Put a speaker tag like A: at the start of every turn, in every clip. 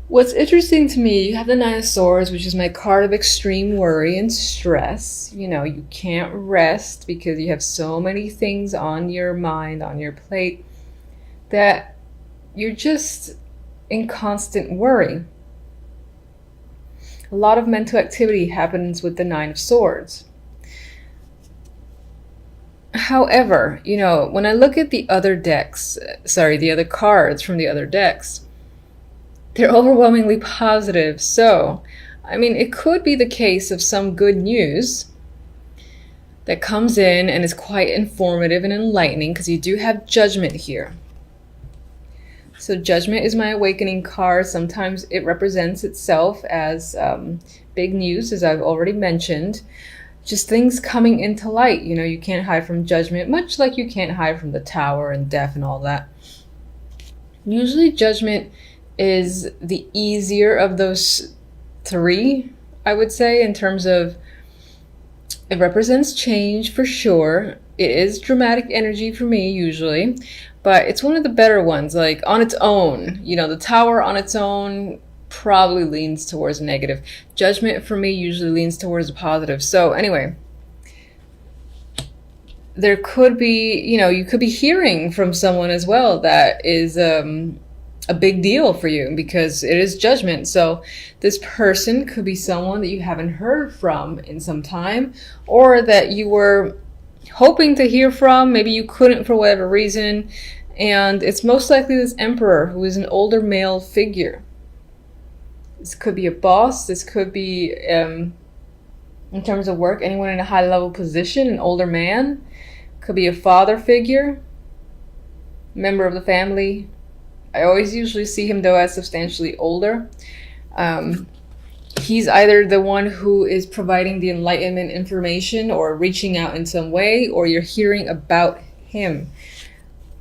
A: What's interesting to me, you have the Nine of Swords, which is my card of extreme worry and stress. You can't rest because you have so many things on your mind, on your plate, that you're just in constant worry. A lot of mental activity happens with the Nine of Swords. However, when I look at the other decks, sorry, the other cards from the other decks, they're overwhelmingly positive. So, it could be the case of some good news that comes in and is quite informative and enlightening, because you do have Judgment here. So Judgment is my awakening card. Sometimes it represents itself as big news, as I've already mentioned. Just things coming into light. You can't hide from Judgment, much like you can't hide from the Tower and death and all that. Usually Judgment is the easier of those three, I would say, in terms of it represents change for sure. It is dramatic energy for me usually, but it's one of the better ones. Like on its own, the Tower on its own probably leans towards negative. Judgment for me usually leans towards positive. So anyway, there could be, you could be hearing from someone as well that is a big deal for you, because it is Judgment. So this person could be someone that you haven't heard from in some time, or that you were hoping to hear from. Maybe you couldn't for whatever reason. And it's most likely this Emperor, who is an older male figure. This could be a boss. This could be, in terms of work, anyone in a high level position, an older man. Could be a father figure, member of the family. I always usually see him, though, as substantially older. He's either the one who is providing the enlightenment information or reaching out in some way, or you're hearing about him.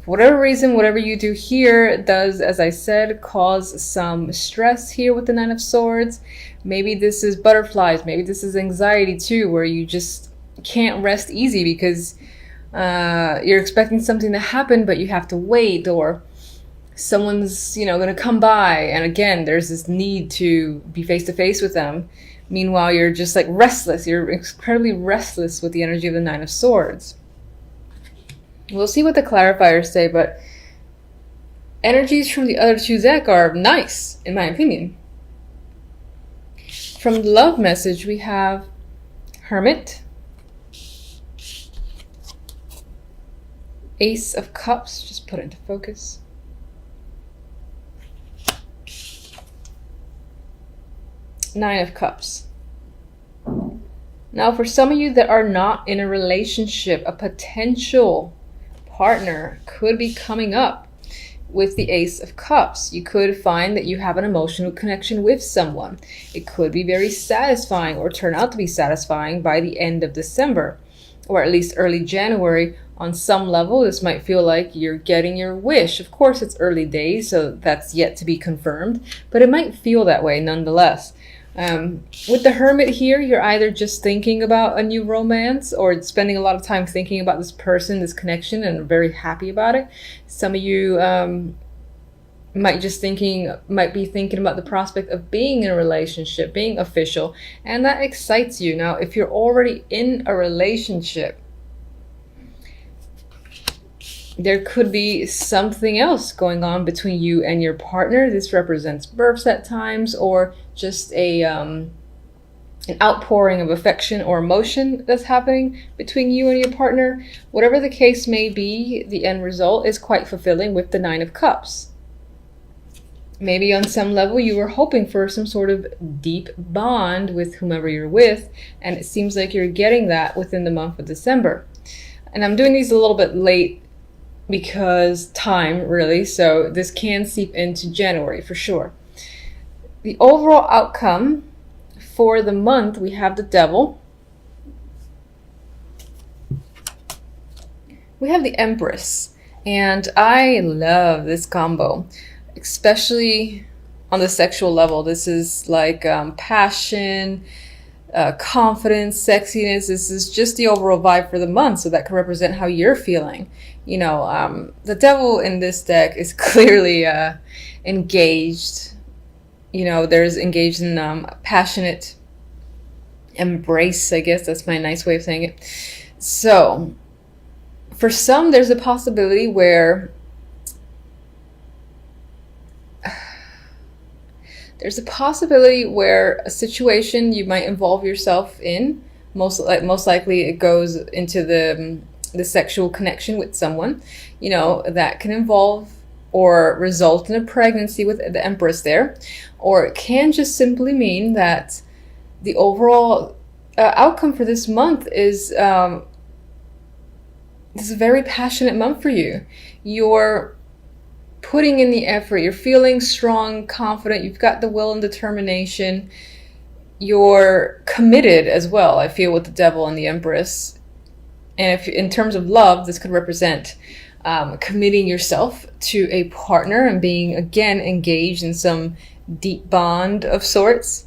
A: For whatever reason, whatever you do here does, as I said, cause some stress here with the Nine of Swords. Maybe this is butterflies. Maybe this is anxiety too, where you just can't rest easy because you're expecting something to happen, but you have to wait, or someone's going to come by, and again there's this need to be face to face with them. Meanwhile, you're just like restless. You're incredibly restless with the energy of the Nine of Swords. We'll see what the clarifiers say, but energies from the other two deck are nice, in my opinion. From the love message, we have Hermit, Ace of Cups, just put it into focus, Nine of Cups. Now, for some of you that are not in a relationship, a potential partner could be coming up with the Ace of Cups. You could find that you have an emotional connection with someone. It could be very satisfying, or turn out to be satisfying by the end of December, or at least early January. On some level, this might feel like you're getting your wish. Of course, it's early days, so that's yet to be confirmed, but it might feel that way nonetheless. With the Hermit here, you're either just thinking about a new romance, or spending a lot of time thinking about this person, this connection, and very happy about it. Some of you might be thinking about the prospect of being in a relationship, being official, and that excites you. Now, if you're already in a relationship, there could be something else going on between you and your partner. This represents births at times, or just an outpouring of affection or emotion that's happening between you and your partner. Whatever the case may be, the end result is quite fulfilling with the Nine of Cups. Maybe on some level you were hoping for some sort of deep bond with whomever you're with, and it seems like you're getting that within the month of December. And I'm doing these a little bit late because time, really, so this can seep into January for sure. The overall outcome for the month, we have the Devil, we have the Empress, and I love this combo, especially on the sexual level. This is like passion, confidence, sexiness. This is just the overall vibe for the month, so that can represent how you're feeling. The Devil in this deck is clearly engaged there's engaged in passionate embrace, I guess that's my nice way of saying it. So for some, there's a possibility where a situation you might involve yourself in, most likely it goes into the sexual connection with someone, that can involve or result in a pregnancy with the Empress there, or it can just simply mean that the overall outcome for this month is this is a very passionate month for you. You're putting in the effort, you're feeling strong, confident, you've got the will and determination, you're committed as well, I feel, with the Devil and the Empress. And if in terms of love, this could represent committing yourself to a partner and being, again, engaged in some deep bond of sorts.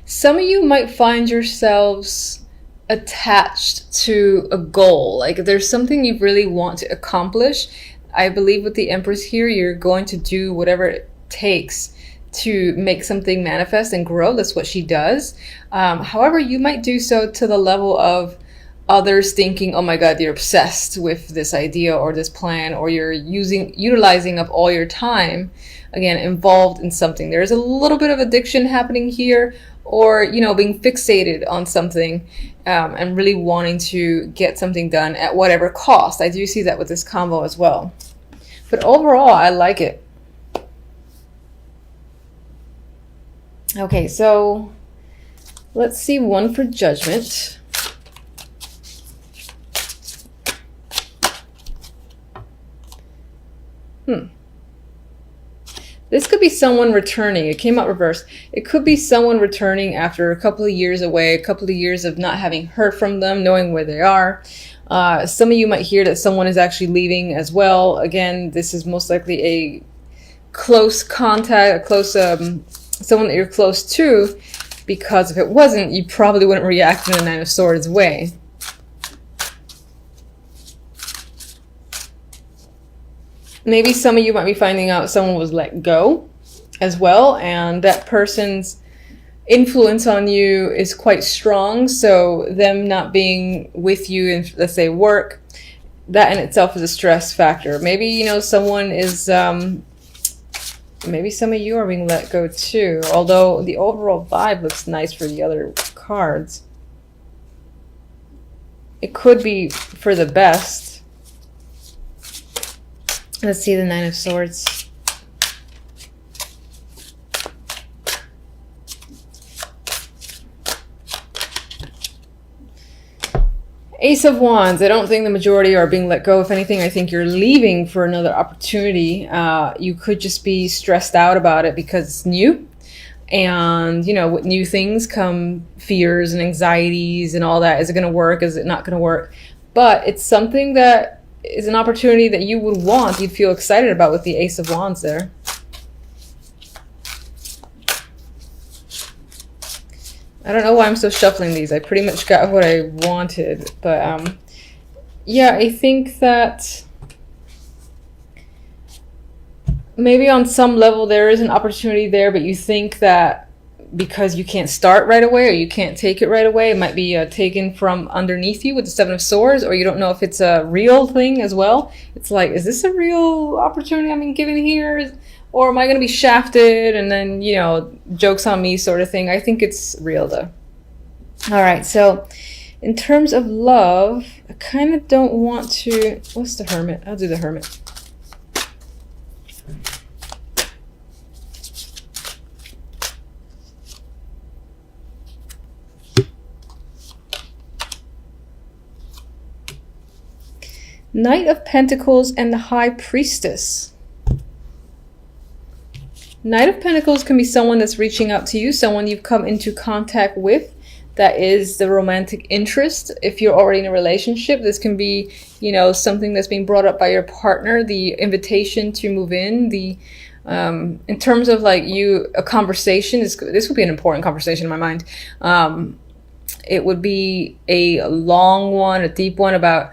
A: Some of you might find yourselves attached to a goal. Like there's something you really want to accomplish. I believe with the Empress here, you're going to do whatever it takes to make something manifest and grow. That's what she does. However, you might do so to the level of others thinking, oh my God, you're obsessed with this idea or this plan, or you're utilizing up all your time, again, involved in something. There's a little bit of addiction happening here, or, being fixated on something and really wanting to get something done at whatever cost. I do see that with this combo as well. But overall, I like it. Okay, so let's see one for Judgment. This could be someone returning. It came out reversed. It could be someone returning after a couple of years away, a couple of years of not having heard from them, knowing where they are. Some of you might hear that someone is actually leaving as well. Again, this is most likely a close contact, someone that you're close to, because if it wasn't, you probably wouldn't react in the Nine of Swords way. Maybe some of you might be finding out someone was let go as well, and that person's influence on you is quite strong. So them not being with you in, let's say, work, that in itself is a stress factor. Maybe, someone is, maybe some of you are being let go too, although the overall vibe looks nice for the other cards. It could be for the best. Let's see the Nine of Swords. Ace of Wands. I don't think the majority are being let go. If anything, I think you're leaving for another opportunity. You could just be stressed out about it because it's new. And, with new things come fears and anxieties and all that. Is it going to work? Is it not going to work? But it's something that is an opportunity that you would want, you'd feel excited about with the Ace of Wands there. I don't know why I'm still shuffling these. I pretty much got what I wanted. But yeah, I think that maybe on some level there is an opportunity there, but you think that because you can't start right away or you can't take it right away, it might be taken from underneath you with the Seven of Swords, or you don't know if it's a real thing as well. It's like, is this a real opportunity I'm being given here? Or am I going to be shafted and then, joke's on me sort of thing? I think it's real though. All right, so in terms of love, I kind of don't want to... What's the Hermit? I'll do the Hermit. Knight of Pentacles and the High Priestess. Knight of Pentacles can be someone that's reaching out to you, someone you've come into contact with. That is the romantic interest. If you're already in a relationship, this can be, something that's being brought up by your partner, the invitation to move in, in terms of a conversation, this would be an important conversation in my mind. It would be a long one, a deep one about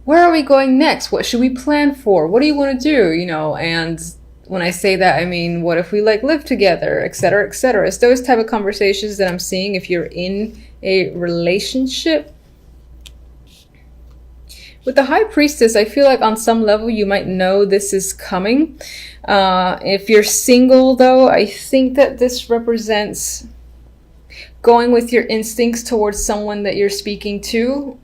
A: where are we going next? What should we plan for? What do you want to do? You know, and when I say that, I mean, what if we like live together, etc., etc. It's those type of conversations that I'm seeing if you're in a relationship. With the High Priestess, I feel like on some level you might know this is coming. If you're single, though, I think that this represents going with your instincts towards someone that you're speaking to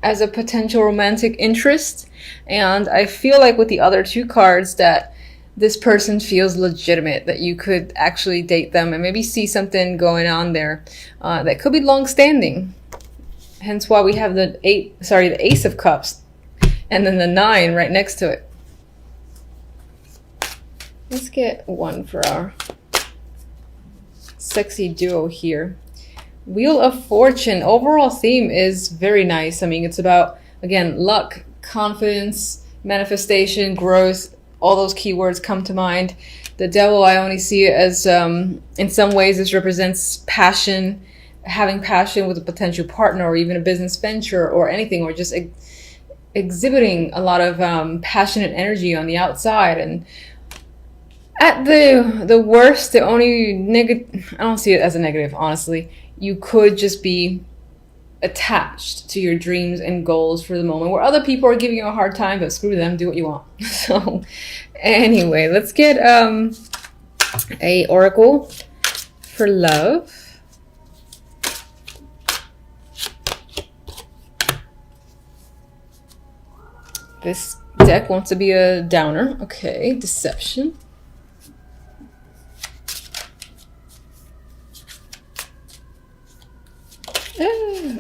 A: as a potential romantic interest. And I feel like with the other two cards that this person feels legitimate, that you could actually date them and maybe see something going on there that could be long-standing. Hence why we have the Ace of Cups and then the 9 right next to it. Let's get one for our sexy duo here. Wheel of Fortune. Overall theme is very nice. I mean, it's about, again, luck, confidence, manifestation, growth. All those keywords come to mind. The Devil, I only see it as, in some ways, this represents passion, having passion with a potential partner or even a business venture or anything, or just exhibiting a lot of passionate energy on the outside. And at the worst, the only negative, I don't see it as a negative, honestly. You could just be attached to your dreams and goals for the moment, where other people are giving you a hard time, but screw them, do what you want. So anyway, let's get a oracle for love. This deck wants to be a downer. Okay, deception.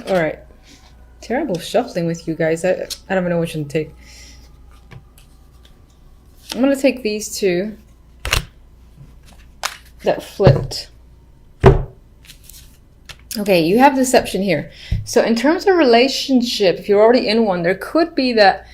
A: All right. Terrible shuffling with you guys. I don't even know which one to take. I'm going to take these two that flipped. Okay, you have deception here. So in terms of relationship, if you're already in one, there could be that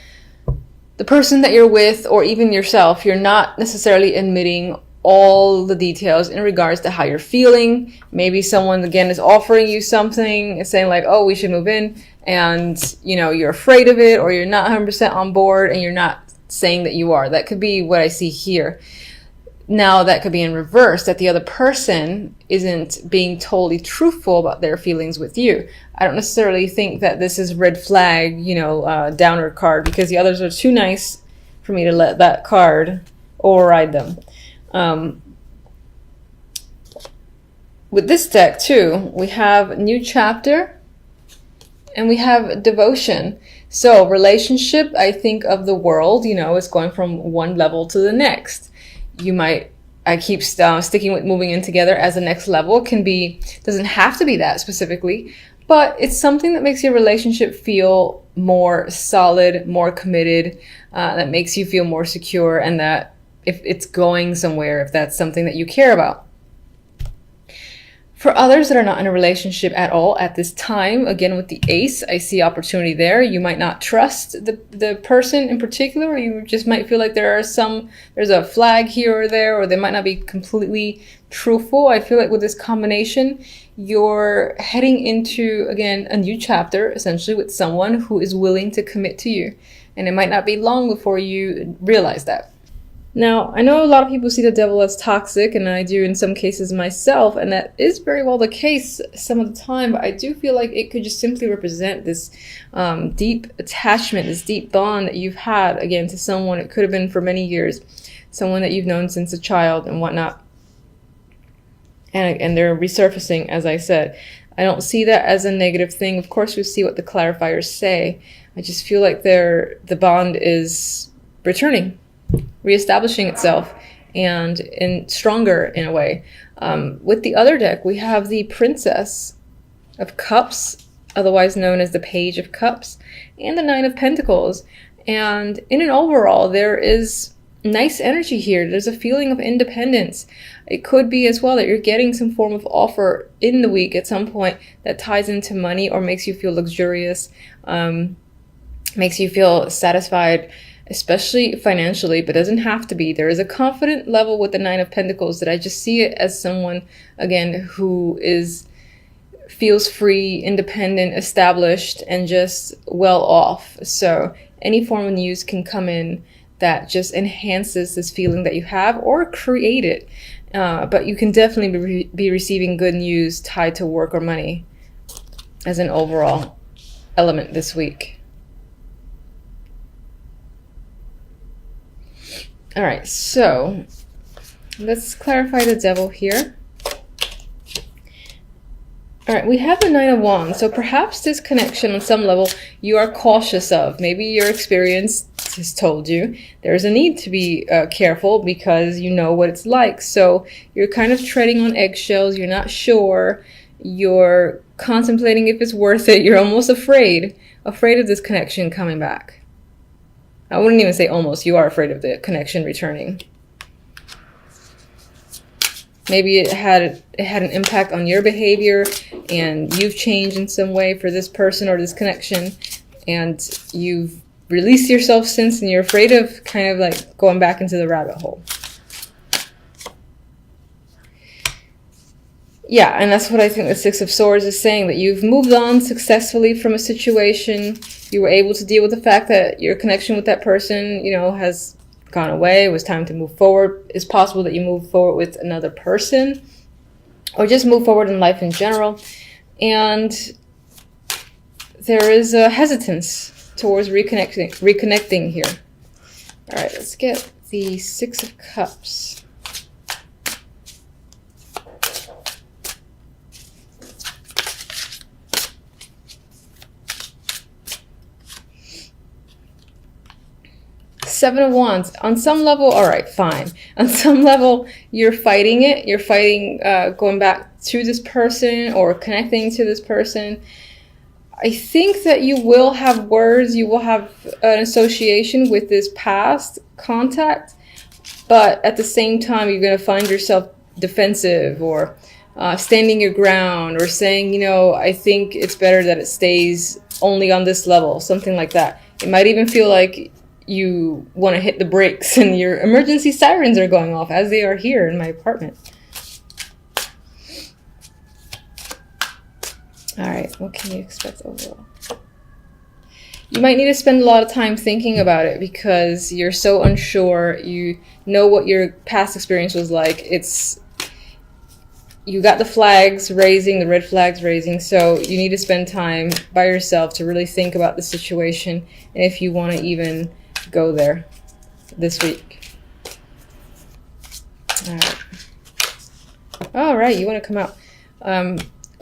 A: the person that you're with, or even yourself, you're not necessarily admitting all the details in regards to how you're feeling. Maybe someone, again, is offering you something, is saying like, oh, we should move in, and you know, you're afraid of it, or you're not 100% on board and you're not saying that you are. That could be what I see here. Now that could be in reverse, that the other person isn't being totally truthful about their feelings with you. I don't necessarily think that this is red flag, you know, downer card, because the others are too nice for me to let that card override them. With this deck too, we have new chapter and we have devotion. So relationship, I think of the world, you know, it's going from one level to the next. You might, I keep sticking with moving in together as the next level. Can be, doesn't have to be that specifically, but it's something that makes your relationship feel more solid, more committed, that makes you feel more secure, and that if it's going somewhere, if that's something that you care about. For others that are not in a relationship at all at this time, again with the Ace, I see opportunity there. You might not trust the person in particular, or you just might feel like there's a flag here or there, or they might not be completely truthful. I feel like with this combination, you're heading into, again, a new chapter, essentially with someone who is willing to commit to you. And it might not be long before you realize that. Now, I know a lot of people see the Devil as toxic, and I do in some cases myself, and that is very well the case some of the time, but I do feel like it could just simply represent this deep attachment, this deep bond that you've had, again, to someone. It could have been for many years, someone that you've known since a child and whatnot. And they're resurfacing, as I said. I don't see that as a negative thing. Of course, we see what the clarifiers say. I just feel like the bond is returning, reestablishing itself, and stronger in a way. With the other deck, we have the Princess of Cups, otherwise known as the Page of Cups, and the Nine of Pentacles. And in an overall, there is nice energy here. There's a feeling of independence. It could be as well that you're getting some form of offer in the week at some point that ties into money or makes you feel luxurious, makes you feel satisfied, especially financially, but doesn't have to be. There is a confident level with the Nine of Pentacles that I just see it as someone, again, who feels free, independent, established, and just well off. So any form of news can come in that just enhances this feeling that you have or create it. But you can definitely be receiving good news tied to work or money as an overall element this week. All right, so let's clarify the devil here. All right, we have the Nine of Wands. So perhaps this connection on some level you are cautious of. Maybe your experience has told you there's a need to be careful because you know what it's like. So you're kind of treading on eggshells. You're not sure. You're contemplating if it's worth it. You're almost afraid of this connection coming back. I wouldn't even say almost. You are afraid of the connection returning. Maybe it had an impact on your behavior and you've changed in some way for this person or this connection, and you've released yourself since, and you're afraid of kind of like going back into the rabbit hole. Yeah, and that's what I think the Six of Swords is saying, that you've moved on successfully from a situation. You were able to deal with the fact that your connection with that person, has gone away. It was time to move forward. It's possible that you move forward with another person or just move forward in life in general. And there is a hesitance towards reconnecting here. All right, let's get the Six of Cups. Seven of Wands. On some level, all right, fine. On some level, you're fighting it. You're fighting going back to this person or connecting to this person. I think that you will have words. You will have an association with this past contact. But at the same time, you're going to find yourself defensive or standing your ground or saying, I think it's better that it stays only on this level, something like that. It might even feel like you want to hit the brakes and your emergency sirens are going off, as they are here in my apartment. All right, what can you expect overall? You might need to spend a lot of time thinking about it because you're so unsure. You know what your past experience was like. You got the flags raising, the red flags raising, so you need to spend time by yourself to really think about the situation and if you want to even go there this week. All right, you want to come out.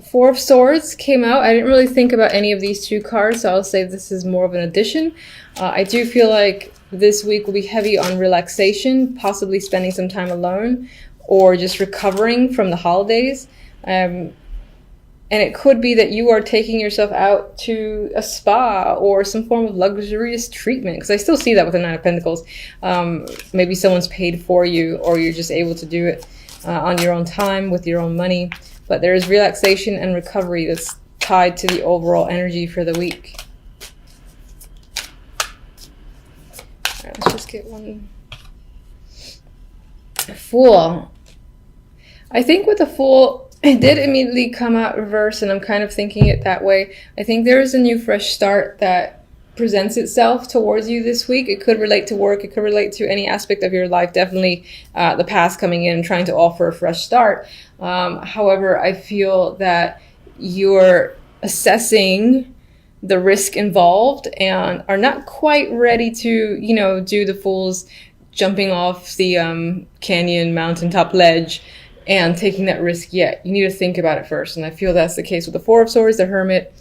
A: Four of Swords came out. I didn't really think about any of these two cards, so I'll say this is more of an addition. I do feel like this week will be heavy on relaxation, possibly spending some time alone or just recovering from the holidays. And it could be that you are taking yourself out to a spa or some form of luxurious treatment, because I still see that with the Nine of Pentacles. Maybe someone's paid for you or you're just able to do it on your own time with your own money. But there is relaxation and recovery that's tied to the overall energy for the week. All right, let's just get one. Fool. I think with the Fool, it did immediately come out reverse, and I'm kind of thinking it that way. I think there is a new fresh start that presents itself towards you this week. It could relate to work. It could relate to any aspect of your life. Definitely the past coming in and trying to offer a fresh start. However, I feel that you're assessing the risk involved and are not quite ready to, do the Fool's jumping off the canyon mountaintop ledge and taking that risk yet. You need to think about it first. And I feel that's the case with the Four of Swords, the Hermit,